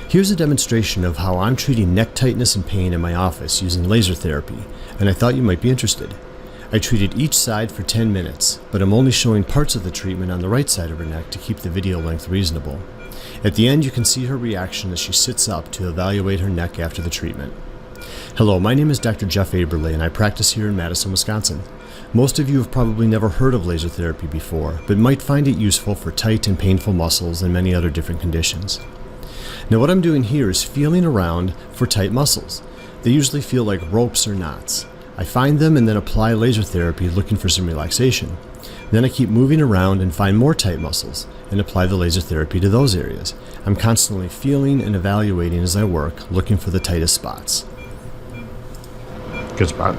Here's a demonstration of how I'm treating neck tightness and pain in my office using laser therapy, and I thought you might be interested. I treated each side for 10 minutes, but I'm only showing parts of the treatment on the right side of her neck to keep the video length reasonable. At the end, you can see her reaction as she sits up to evaluate her neck after the treatment. Hello, my name is Dr. Jeff Aberle, and I practice here in Madison, Wisconsin. Most of you have probably never heard of laser therapy before, but might find it useful for tight and painful muscles and many other different conditions. Now what I'm doing here is feeling around for tight muscles. They usually feel like ropes or knots. I find them and then apply laser therapy looking for some relaxation. Then I keep moving around and find more tight muscles and apply the laser therapy to those areas. I'm constantly feeling and evaluating as I work, looking for the tightest spots. Good spot.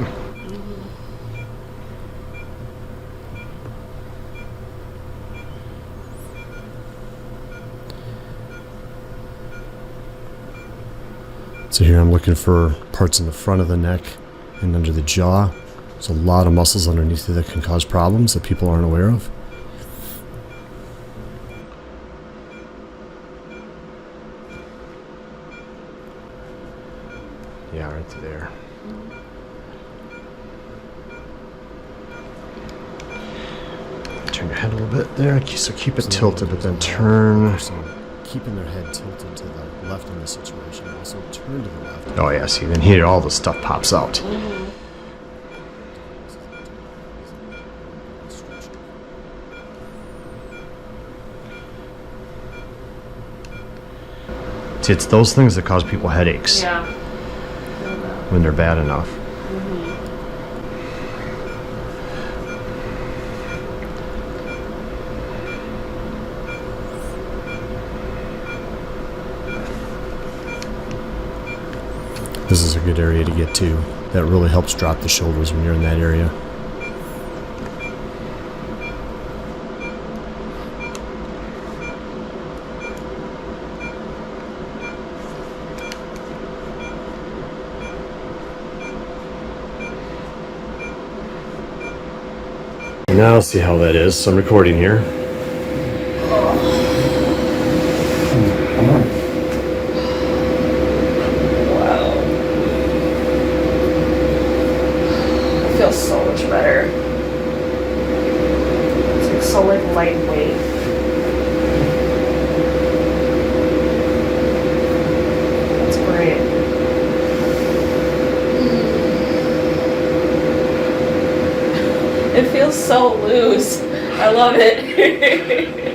So here I'm looking for parts in the front of the neck and under the jaw. There's a lot of muscles underneath there that can cause problems that people aren't aware of. Yeah, right there. Turn your head a little bit there, so keep it tilted, but then turn. Keeping their head tilted to the left in this situation, also turn to the left. Oh yeah, see, then here all the stuff pops out. See, it's those things that cause people headaches. Yeah. When they're bad enough. This is a good area to get to. That really helps drop the shoulders when you're in that area. Now I'll see how that is. So I'm recording here. So much better. It's like so lightweight. That's great. It feels so loose. I love it.